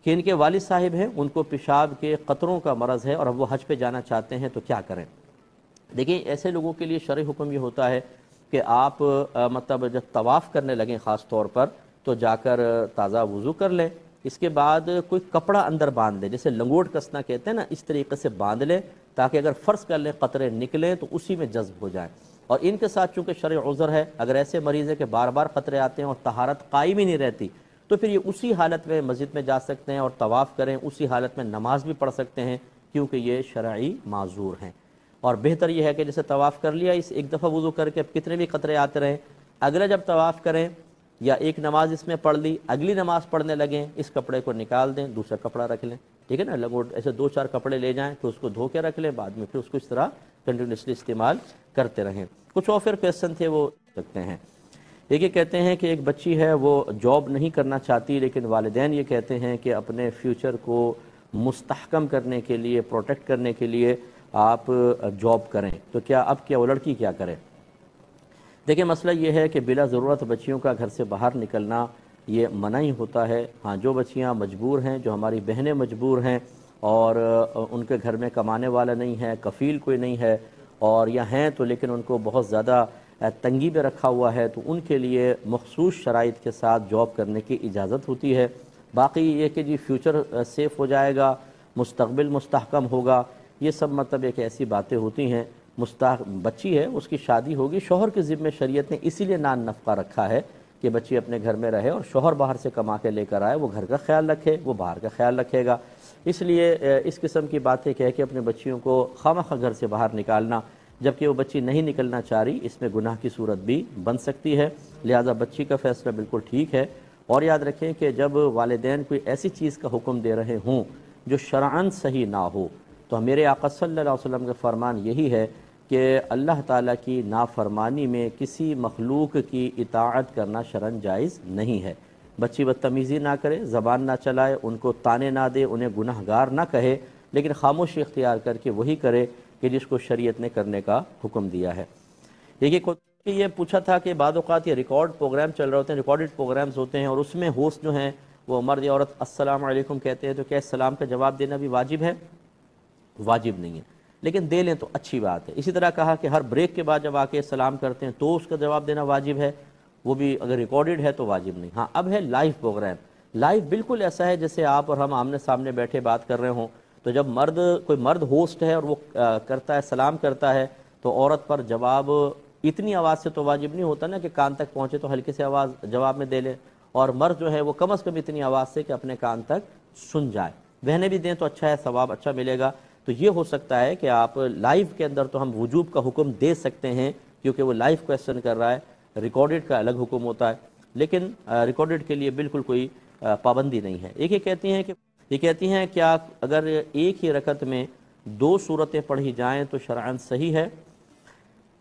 کہ ان کے والد صاحب ہیں، ان کو پیشاب کے قطروں کا مرض ہے اور اب وہ حج پہ جانا چاہتے ہیں تو کیا کریں؟ دیکھیں ایسے لوگوں کے لیے شرعی حکم یہ ہوتا ہے کہ آپ مطلب جب طواف کرنے لگیں خاص طور پر تو جا کر تازہ وضو کر لیں، اس کے بعد کوئی کپڑا اندر باندھ لیں، جیسے لنگوٹ کسنا کہتے ہیں نا، اس طریقے سے باندھ لیں تاکہ اگر فرض کر لیں قطرے نکلیں تو اسی میں جذب ہو جائیں۔ اور ان کے ساتھ چونکہ شرعی عذر ہے، اگر ایسے مریض ہے کہ بار بار قطرے آتے ہیں اور طہارت قائم ہی نہیں رہتی تو پھر یہ اسی حالت میں مسجد میں جا سکتے ہیں اور طواف کریں، اسی حالت میں نماز بھی پڑھ سکتے ہیں کیونکہ یہ شرعی معذور ہیں۔ اور بہتر یہ ہے کہ جیسے طواف کر لیا، اس ایک دفعہ وضو کر کے اب کتنے بھی قطرے آتے رہیں، اگلا جب طواف کریں یا ایک نماز اس میں پڑھ لی، اگلی نماز پڑھنے لگیں اس کپڑے کو نکال دیں، دوسرا کپڑا رکھ لیں، ٹھیک ہے نا، لنگوٹ ایسے 2-4 کپڑے لے جائیں پھر اس کو دھو کے رکھ لیں، بعد میں پھر اس کو اس طرح کنٹینیوسلی استعمال کرتے رہیں۔ کچھ اور پھر کویسچن تھے وہ سکتے ہیں۔ یہ کہتے ہیں کہ ایک بچی ہے وہ جاب نہیں کرنا چاہتی لیکن والدین یہ کہتے ہیں کہ اپنے فیوچر کو مستحکم کرنے کے لیے، پروٹیکٹ کرنے کے لیے آپ جاب کریں، تو کیا اب کیا وہ لڑکی کیا کرے؟ دیکھیں مسئلہ یہ ہے کہ بلا ضرورت بچیوں کا گھر سے باہر نکلنا یہ منع ہی ہوتا ہے۔ ہاں جو بچیاں مجبور ہیں، جو ہماری بہنیں مجبور ہیں اور ان کے گھر میں کمانے والا نہیں ہے، کفیل کوئی نہیں ہے، اور یا ہیں تو لیکن ان کو بہت زیادہ تنگی میں رکھا ہوا ہے، تو ان کے لیے مخصوص شرائط کے ساتھ جاب کرنے کی اجازت ہوتی ہے۔ باقی یہ کہ جی فیوچر سیف ہو جائے گا، مستقبل مستحکم ہوگا، یہ سب مطلب ایک ایسی باتیں ہوتی ہیں۔ بچی ہے اس کی شادی ہوگی، شوہر کے ذمہ شریعت نے اسی لیے نان نفقہ رکھا ہے کہ بچی اپنے گھر میں رہے اور شوہر باہر سے کما کے لے کر آئے، وہ گھر کا خیال رکھے، وہ باہر کا خیال رکھے گا۔ اس لیے اس قسم کی باتیں کہہ کے اپنے بچیوں کو خواہ گھر سے باہر نکالنا جبکہ وہ بچی نہیں نکلنا چاہ رہی، اس میں گناہ کی صورت بھی بن سکتی ہے، لہذا بچی کا فیصلہ بالکل ٹھیک ہے۔ اور یاد رکھیں کہ جب والدین کوئی ایسی چیز کا حکم دے رہے ہوں جو شرعاً صحیح نہ ہو تو میرے آقا صلی اللہ علیہ وسلم کا فرمان یہی ہے کہ اللہ تعالیٰ کی نافرمانی میں کسی مخلوق کی اطاعت کرنا شرعاً جائز نہیں ہے۔ بچی بدتمیزی نہ کرے، زبان نہ چلائے، ان کو طانے نہ دے، انہیں گناہ گار نہ کہے، لیکن خاموشی اختیار کر کے وہی کرے کہ جس کو شریعت نے کرنے کا حکم دیا ہے۔ یہ پوچھا تھا کہ بعض اوقات یہ ریکارڈ پروگرام چل رہے ہوتے ہیں، ریکارڈڈ پروگرامز ہوتے ہیں اور اس میں ہوسٹ جو ہیں وہ مرد یا عورت السلام علیکم کہتے ہیں، تو کیا السلام کا جواب دینا بھی واجب ہے؟ واجب نہیں ہے، لیکن دے لیں تو اچھی بات ہے۔ اسی طرح کہا کہ ہر بریک کے بعد جب آ کے سلام کرتے ہیں تو اس کا جواب دینا واجب ہے، وہ بھی اگر ریکارڈڈ ہے تو واجب نہیں۔ ہاں اب ہے لائیو پروگرام، لائیو بالکل ایسا ہے جیسے آپ اور ہم آمنے سامنے بیٹھے بات کر رہے ہوں، تو جب کوئی مرد ہوسٹ ہے اور وہ کرتا ہے، سلام کرتا ہے، تو عورت پر جواب اتنی آواز سے تو واجب نہیں ہوتا نا کہ کان تک پہنچے، تو ہلکی سے آواز جواب میں دے لے، اور مرد جو ہے وہ کم از کم اتنی آواز سے کہ اپنے کان تک سن جائے۔ بہنیں بھی دیں تو اچھا ہے، ثواب اچھا ملے گا۔ تو یہ ہو سکتا ہے کہ آپ لائیو کے اندر تو ہم وجوب کا حکم دے سکتے ہیں کیونکہ وہ لائیو کویسچن کر رہا ہے، ریکارڈڈ کا الگ حکم ہوتا ہے، لیکن ریکارڈڈ کے لیے بالکل کوئی پابندی نہیں ہے۔ یہ کہتی ہیں کیا اگر ایک ہی رکعت میں 2 سورتیں پڑھی جائیں تو شرعاً صحیح ہے؟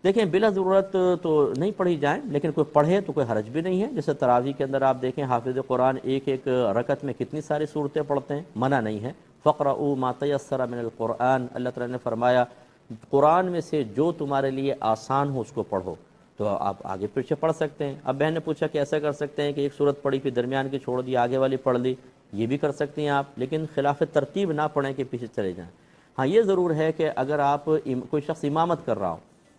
دیکھیں بلا ضرورت تو نہیں پڑھی جائیں، لیکن کوئی پڑھے تو کوئی حرج بھی نہیں ہے۔ جیسے تراویح کے اندر آپ دیکھیں حافظ قرآن ایک رکعت میں کتنی ساری سورتیں پڑھتے ہیں، منع نہیں ہے۔ فَقْرَؤُوا مَا تَيَسَّرَ مِنَ الْقُرْآنِ، اللہ تعالیٰ نے فرمایا قرآن میں سے جو تمہارے لیے آسان ہو اس کو پڑھو، تو آپ آگے پیچھے پڑھ سکتے ہیں۔ اب بہن نے پوچھا کہ ایسا کر سکتے ہیں کہ ایک سورت پڑھی پھر درمیان کی چھوڑ دی، آگے والی پڑھ لی، یہ بھی کر سکتی ہیں آپ، لیکن خلاف ترتیب نہ پڑھیں کہ پیچھے چلے جائیں۔ ہاں یہ ضرور ہے کہ اگر آپ کوئی شخص امامت کر رہا ہو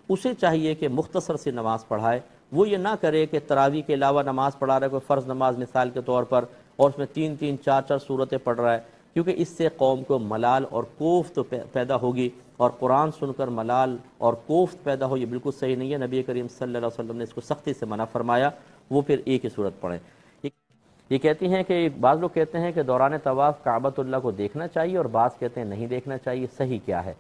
اسے چاہیے کہ مختصر سی نماز پڑھائے، وہ یہ نہ کرے کہ تراویح کے علاوہ نماز پڑھا رہا ہے، کوئی فرض نماز مثال کے طور پر، اور اس میں 3 4 صورتیں پڑھ رہا ہے، کیونکہ اس سے قوم کو ملال اور کوفت پیدا ہوگی، اور قرآن سن کر ملال اور کوفت پیدا ہو یہ بالکل صحیح نہیں ہے۔ نبی کریم صلی اللہ علیہ وسلم نے اس کو سختی سے منع فرمایا، وہ پھر ایک ہی صورت پڑھیں۔ یہ کہتی ہیں کہ بعض لوگ کہتے ہیں کہ دوران طواف کعبۃ اللہ کو دیکھنا چاہیے اور بعض کہتے ہیں نہیں دیکھنا چاہیے، صحیح کیا ہے؟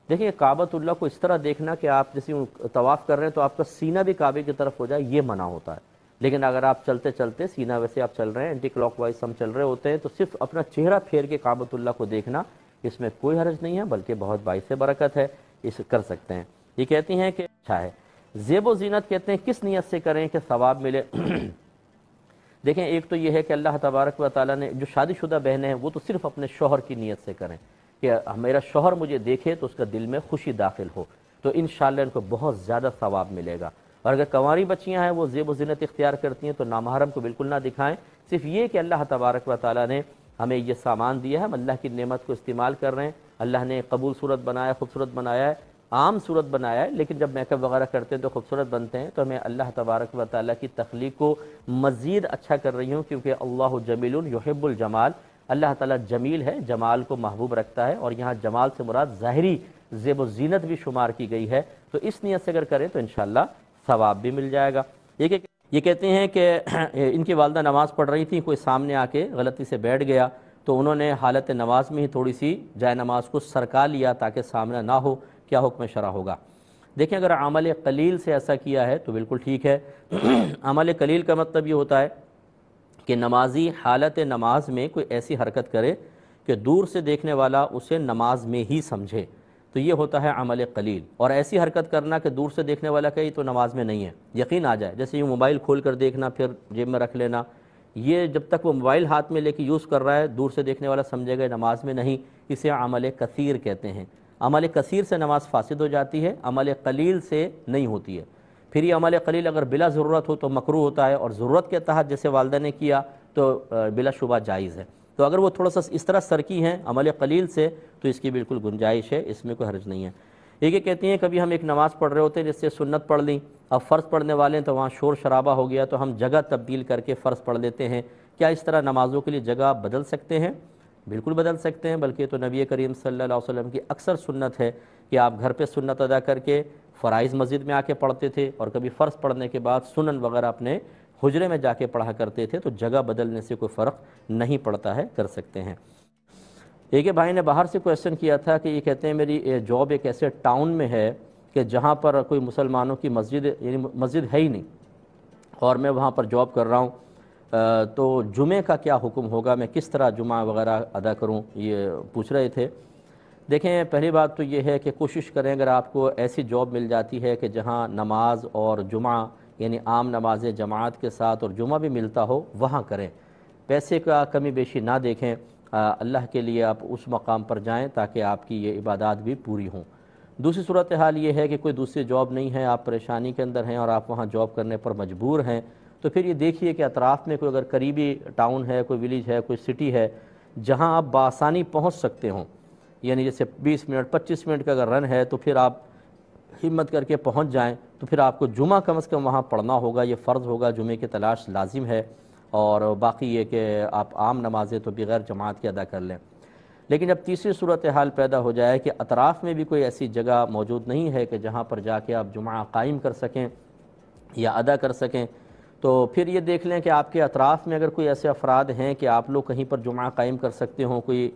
دیکھیں کعبۃ اللہ کو اس طرح دیکھنا کہ آپ جیسے طواف کر رہے ہیں تو آپ کا سینہ بھی کعبے کی طرف ہو جائے، یہ منع ہوتا ہے، لیکن اگر آپ چلتے چلتے سینہ ویسے آپ چل رہے ہیں، اینٹی کلاک وائز ہم چل رہے ہوتے ہیں، تو صرف اپنا چہرہ پھیر کے کعبۃ اللہ کو دیکھنا اس میں کوئی حرج نہیں ہے، بلکہ بہت باعث برکت ہے، اس کر سکتے ہیں۔ یہ کہتی ہیں کہ اچھا ہے زیب و زینت کہتے ہیں کس نیت سے کریں کہ ثواب ملے؟ دیکھیں ایک تو یہ ہے کہ اللہ تبارک و تعالیٰ نے جو شادی شدہ بہنیں ہیں وہ تو صرف اپنے شوہر کی نیت سے کریں کہ میرا شوہر مجھے دیکھے تو اس کا دل میں خوشی داخل ہو، تو انشاءاللہ ان کو بہت زیادہ ثواب ملے گا۔ اور اگر کنواری بچیاں ہیں وہ زیب و زینت اختیار کرتی ہیں تو نامحرم کو بالکل نہ دکھائیں، صرف یہ کہ اللہ تبارک و تعالیٰ نے ہمیں یہ سامان دیا ہے، ہم اللہ کی نعمت کو استعمال کر رہے ہیں، اللہ نے قبول صورت بنایا، خوبصورت بنایا ہے، عام صورت بنایا ہے، لیکن جب میک اپ وغیرہ کرتے ہیں تو خوبصورت بنتے ہیں، تو ہمیں اللہ تبارک و تعالیٰ کی تخلیق کو مزید اچھا کر رہی ہوں، کیونکہ اللہ جمیل یحب الجمال، اللہ تعالیٰ جمیل ہے، جمال کو محبوب رکھتا ہے، اور یہاں جمال سے مراد ظاہری زیب و زینت بھی شمار کی گئی ہے، تو اس نیت سے اگر کریں تو انشاءاللہ ثواب بھی مل جائے گا۔ یہ کہتے ہیں کہ ان کی والدہ نماز پڑھ رہی تھی، کوئی سامنے آ کے غلطی سے بیٹھ گیا، تو انہوں نے حالت نماز میں ہی تھوڑی سی جائے نماز کو سرکا لیا تاکہ سامنے نہ ہو، کیا حکم شرع ہوگا؟ دیکھیں اگر عمل قلیل سے ایسا کیا ہے تو بالکل ٹھیک ہے۔ عمل قلیل کا مطلب یہ ہوتا ہے کہ نمازی حالت نماز میں کوئی ایسی حرکت کرے کہ دور سے دیکھنے والا اسے نماز میں ہی سمجھے، تو یہ ہوتا ہے عمل قلیل۔ اور ایسی حرکت کرنا کہ دور سے دیکھنے والا کہے تو نماز میں نہیں ہے، یقین آ جائے، جیسے یہ موبائل کھول کر دیکھنا پھر جیب میں رکھ لینا، یہ جب تک وہ موبائل ہاتھ میں لے کے یوز کر رہا ہے دور سے دیکھنے والا سمجھے گا نماز میں نہیں، اسے عمل کثیر کہتے ہیں۔ عمل کثیر سے نماز فاسد ہو جاتی ہے، عمل قلیل سے نہیں ہوتی ہے۔ پھر یہ عمل قلیل اگر بلا ضرورت ہو تو مکروہ ہوتا ہے، اور ضرورت کے تحت جیسے والدہ نے کیا تو بلا شبہ جائز ہے۔ تو اگر وہ تھوڑا سا اس طرح سرکی ہیں عمل قلیل سے تو اس کی بالکل گنجائش ہے، اس میں کوئی حرج نہیں ہے۔ یہ کہتے ہیں کبھی ہم ایک نماز پڑھ رہے ہوتے ہیں جس سے سنت پڑھ لیں، اب فرض پڑھنے والے ہیں تو وہاں شور شرابہ ہو گیا تو ہم جگہ تبدیل کر کے فرض پڑھ لیتے ہیں، کیا اس طرح نمازوں کے لیے جگہ بدل سکتے ہیں؟ بالکل بدل سکتے ہیں، بلکہ تو نبی کریم صلی اللہ علیہ وسلم کی اکثر سنت ہے کہ آپ گھر پہ سنت ادا کر کے فرائض مسجد میں آ کے پڑھتے تھے، اور کبھی فرض پڑھنے کے بعد سنن وغیرہ اپنے حجرے میں جا کے پڑھا کرتے تھے، تو جگہ بدلنے سے کوئی فرق نہیں پڑتا ہے، کر سکتے ہیں۔ ایک بھائی نے باہر سے کویسچن کیا تھا کہ یہ کہتے ہیں میری جاب ایک ایسے ٹاؤن میں ہے کہ جہاں پر کوئی مسلمانوں کی مسجد یعنی مسجد ہے ہی نہیں، اور میں وہاں پر جاب کر رہا ہوں، تو جمعے کا کیا حکم ہوگا، میں کس طرح جمعہ وغیرہ ادا کروں، یہ پوچھ رہے تھے۔ دیکھیں پہلی بات تو یہ ہے کہ کوشش کریں اگر آپ کو ایسی جاب مل جاتی ہے کہ جہاں نماز اور جمعہ یعنی عام نماز جماعت کے ساتھ اور جمعہ بھی ملتا ہو، وہاں کریں، پیسے کا کمی بیشی نہ دیکھیں، اللہ کے لیے آپ اس مقام پر جائیں تاکہ آپ کی یہ عبادات بھی پوری ہوں۔ دوسری صورتحال یہ ہے کہ کوئی دوسری جاب نہیں ہے، آپ پریشانی کے اندر ہیں اور آپ وہاں جاب کرنے پر مجبور ہیں، تو پھر یہ دیکھیے کہ اطراف میں کوئی اگر قریبی ٹاؤن ہے، کوئی ولیج ہے، کوئی سٹی ہے جہاں آپ بآسانی پہنچ سکتے ہوں، یعنی جیسے 20 منٹ 25 منٹ کا اگر رن ہے تو پھر آپ ہمت کر کے پہنچ جائیں، تو پھر آپ کو جمعہ کم از کم وہاں پڑھنا ہوگا، یہ فرض ہوگا، جمعے کی تلاش لازم ہے، اور باقی یہ کہ آپ عام نمازیں تو بغیر جماعت کے ادا کر لیں۔ لیکن جب تیسری صورتحال پیدا ہو جائے کہ اطراف میں بھی کوئی ایسی جگہ موجود نہیں ہے کہ جہاں پر جا کے آپ جمعہ قائم کر سکیں یا ادا کر سکیں، تو پھر یہ دیکھ لیں کہ آپ کے اطراف میں اگر کوئی ایسے افراد ہیں کہ آپ لوگ کہیں پر جمعہ قائم کر سکتے ہوں، کوئی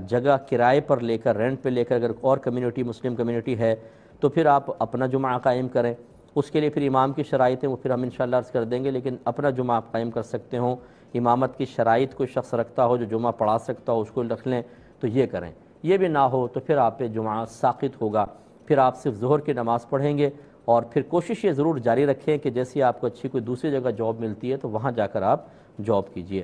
جگہ کرائے پر لے کر رینٹ پہ لے کر، اگر اور کمیونٹی مسلم کمیونٹی ہے تو پھر آپ اپنا جمعہ قائم کریں، اس کے لیے پھر امام کی شرائط ہیں وہ پھر ہم انشاءاللہ عرض کر دیں گے، لیکن اپنا جمعہ آپ قائم کر سکتے ہوں، امامت کی شرائط کوئی شخص رکھتا ہو جو جمعہ پڑھا سکتا ہو اس کو رکھ لیں تو یہ کریں، یہ بھی نہ ہو تو پھر آپ پہ جمعہ ساقط ہوگا، پھر آپ صرف ظہر کی نماز پڑھیں گے، اور پھر کوشش یہ ضرور جاری رکھیں کہ جیسی آپ کو اچھی کوئی دوسری جگہ جاب ملتی ہے تو وہاں جا کر آپ جاب کیجئے۔